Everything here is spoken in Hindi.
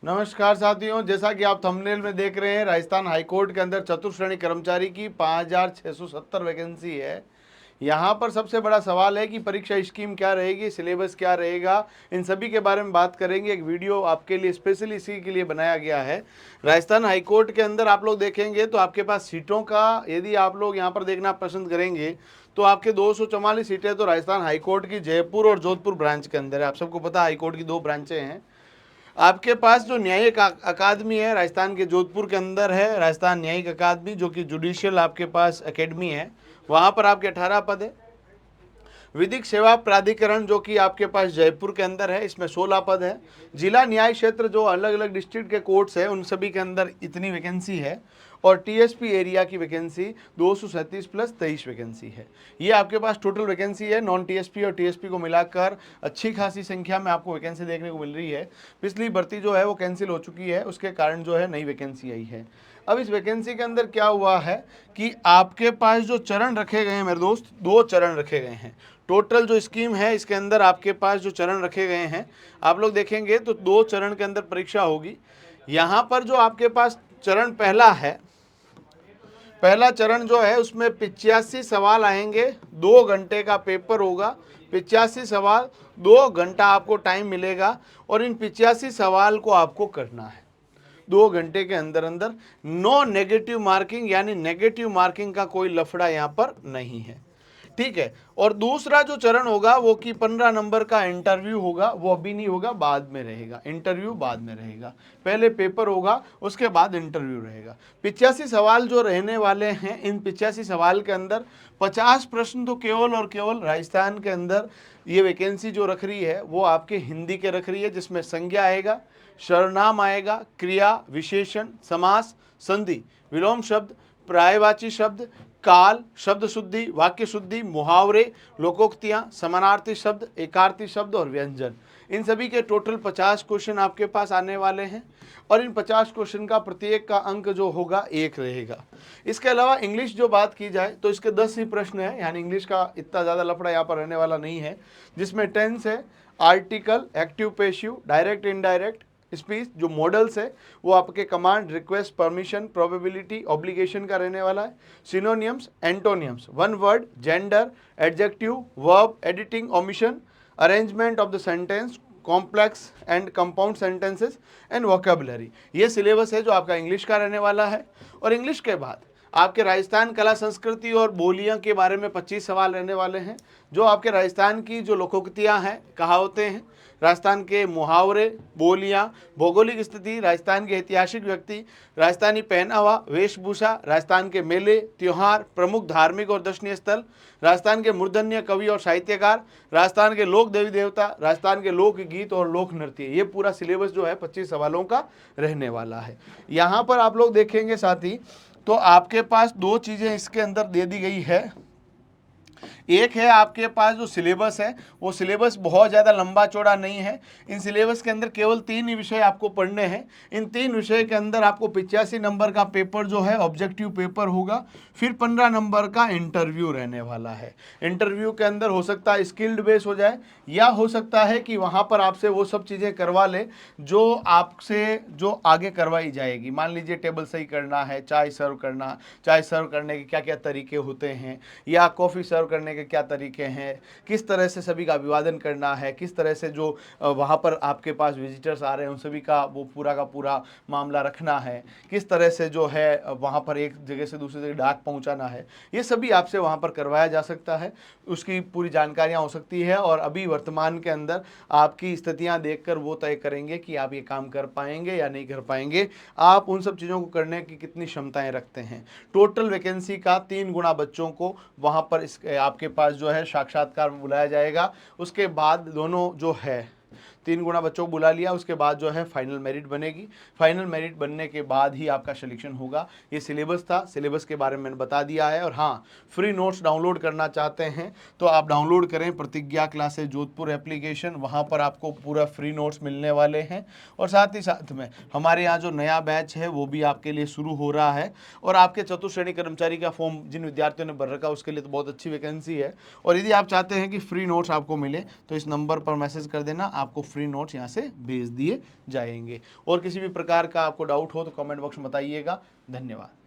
नमस्कार साथियों, जैसा कि आप थंबनेल में देख रहे हैं, राजस्थान हाईकोर्ट के अंदर चतुर्थ श्रेणी कर्मचारी की 5670 वैकेंसी है। यहाँ पर सबसे बड़ा सवाल है कि परीक्षा स्कीम क्या रहेगी, सिलेबस क्या रहेगा, इन सभी के बारे में बात करेंगे। एक वीडियो आपके लिए स्पेशली इसी के लिए बनाया गया है। राजस्थान हाईकोर्ट के अंदर आप लोग देखेंगे तो आपके पास सीटों का, यदि आप लोग यहाँ पर देखना पसंद करेंगे तो आपके 244 सीटें तो राजस्थान हाईकोर्ट की जयपुर और जोधपुर ब्रांच के अंदर है। आप सबको पता है हाईकोर्ट की 2 ब्रांचें हैं। आपके पास जो न्यायिक अकादमी है राजस्थान के जोधपुर के अंदर है, राजस्थान न्यायिक अकादमी, जो कि जुडिशियल आपके पास एकेडमी है, वहाँ पर आपके 18 पद है। विधिक सेवा प्राधिकरण जो कि आपके पास जयपुर के अंदर है, इसमें 16 पद है। जिला न्याय क्षेत्र जो अलग अलग डिस्ट्रिक्ट के कोर्ट्स है उन सभी के अंदर इतनी वैकेंसी है। और टीएसपी एरिया की वैकेंसी 237 प्लस 23 वैकेंसी है। ये आपके पास टोटल वैकेंसी है। नॉन टीएसपी और टीएसपी को मिलाकर अच्छी खासी संख्या में आपको वैकेंसी देखने को मिल रही है। पिछली भर्ती जो है वो कैंसिल हो चुकी है, उसके कारण जो है नई वैकेंसी आई है। अब इस वैकेंसी के अंदर क्या हुआ है कि आपके पास जो चरण रखे गए हैं मेरे दोस्त, 2 चरण रखे गए हैं। टोटल जो स्कीम है इसके अंदर आपके पास जो चरण रखे गए हैं, आप लोग देखेंगे तो 2 चरण के अंदर परीक्षा होगी। यहाँ पर जो आपके पास चरण पहला है, पहला चरण जो है उसमें 85 सवाल आएंगे, 2 घंटे का पेपर होगा। 85 सवाल, 2 घंटा आपको टाइम मिलेगा और इन 85 सवाल को आपको करना है 2 घंटे के अंदर अंदर। नो नेगेटिव मार्किंग, यानी नेगेटिव मार्किंग का कोई लफड़ा यहाँ पर नहीं है, ठीक है। और दूसरा जो चरण होगा वो कि 15 नंबर का इंटरव्यू होगा, वो अभी नहीं होगा, बाद में रहेगा। इंटरव्यू बाद में रहेगा, पहले पेपर होगा उसके बाद इंटरव्यू रहेगा। 85 सवाल जो रहने वाले हैं, इन 85 सवाल के अंदर 50 प्रश्न तो केवल और केवल राजस्थान के अंदर ये वैकेंसी जो रख रही है वो आपके हिंदी के रख रही है, जिसमें संज्ञा आएगा, सर्वनाम आएगा, क्रिया, विशेषण, समास, संधि, विलोम शब्द, पर्यायवाची शब्द, काल, शब्द शुद्धि, वाक्य शुद्धि, मुहावरे, लोकोक्तियां, समानार्थी शब्द, एकार्थी शब्द और व्यंजन। इन सभी के टोटल 50 क्वेश्चन आपके पास आने वाले हैं और इन 50 क्वेश्चन का प्रत्येक का अंक जो होगा 1 रहेगा। इसके अलावा इंग्लिश जो बात की जाए तो इसके 10 ही प्रश्न है, यानी इंग्लिश का इतना ज़्यादा लफड़ा यहाँ पर रहने वाला नहीं है, जिसमें टेंस है, article, active passive, direct indirect speech, जो मॉडल्स है वो आपके command, request, permission, probability, obligation का रहने वाला है। Synonyms, एंटोनियम्स, one word, gender, adjective, verb, editing, omission, arrangement of the sentence, complex and compound sentences and vocabulary. ये सिलेबस है जो आपका इंग्लिश का रहने वाला है। और इंग्लिश के बाद आपके राजस्थान कला संस्कृति और बोलियां के बारे में 25 सवाल रहने वाले हैं, जो आपके राजस्थान की जो लोकोक्तियां हैं, कहावतें हैं, राजस्थान के मुहावरे, बोलियां, भौगोलिक स्थिति, राजस्थान के ऐतिहासिक व्यक्ति, राजस्थानी पहनावा, वेशभूषा, राजस्थान के मेले, त्योहार, प्रमुख धार्मिक और दर्शनीय स्थल, राजस्थान के मूर्धन्य कवि और साहित्यकार, राजस्थान के लोक देवी देवता, राजस्थान के लोक गीत और लोक नृत्य। ये पूरा सिलेबस जो है 25 सवालों का रहने वाला है। यहाँ पर आप लोग देखेंगे साथी तो आपके पास 2 चीज़ें इसके अंदर दे दी गई है। एक है आपके पास जो सिलेबस है वो सिलेबस बहुत ज़्यादा लंबा चौड़ा नहीं है। इन सिलेबस के अंदर केवल 3 ही विषय आपको पढ़ने हैं। इन 3 विषय के अंदर आपको 85 नंबर का पेपर जो है ऑब्जेक्टिव पेपर होगा, फिर 15 नंबर का इंटरव्यू रहने वाला है। इंटरव्यू के अंदर हो सकता है स्किल्ड बेस हो जाए, या हो सकता है कि वहाँ पर आपसे वो सब चीज़ें करवा ले जो आपसे जो आगे करवाई जाएगी। मान लीजिए टेबल सही करना है, चाय सर्व करना, चाय सर्व करने के क्या क्या तरीके होते हैं, या कॉफ़ी सर्व करने के क्या तरीके हैं, किस तरह से सभी का अभिवादन करना है, किस तरह से जो वहाँ पर आपके पास विजिटर्स आ रहे हैं उन सभी का वो पूरा का पूरा मामला रखना है, किस तरह से जो है वहाँ पर एक जगह से दूसरी जगह डाक पहुँचाना है, ये सभी आपसे वहाँ पर करवाया जा सकता है। उसकी पूरी जानकारियाँ हो सकती है और अभी वर्तमान के अंदर आपकी स्थितियाँ देखकर वो तय करेंगे कि आप ये काम कर पाएंगे या नहीं कर पाएंगे, आप उन सब चीज़ों को करने की कितनी क्षमताएं रखते हैं। टोटल वैकेंसी का 3 गुना बच्चों को वहाँ पर इस आपके पास जो है साक्षात्कार में बुलाया जाएगा। उसके बाद दोनों जो है 3 गुना बच्चों को बुला लिया, उसके बाद जो है फाइनल मेरिट बनेगी। फाइनल मेरिट बनने के बाद ही आपका सिलेक्शन होगा। ये सिलेबस था, सिलेबस के बारे में मैंने बता दिया है। और हाँ, फ्री नोट्स डाउनलोड करना चाहते हैं तो आप डाउनलोड करें प्रतिज्ञा क्लासेस जोधपुर एप्लीकेशन, वहाँ पर आपको पूरा फ्री नोट्स मिलने वाले हैं। और साथ ही साथ में हमारे यहाँ जो नया बैच है वो भी आपके लिए शुरू हो रहा है। और आपके चतुर्थ श्रेणी कर्मचारी का फॉर्म जिन विद्यार्थियों ने भर रखा उसके लिए तो बहुत अच्छी वैकेंसी है। और यदि आप चाहते हैं कि फ्री नोट्स आपको मिले तो इस नंबर पर मैसेज कर देना, आपको फ्री नोट्स यहाँ से भेज दिए जाएंगे। और किसी भी प्रकार का आपको डाउट हो तो कमेंट बॉक्स में बताइएगा। धन्यवाद।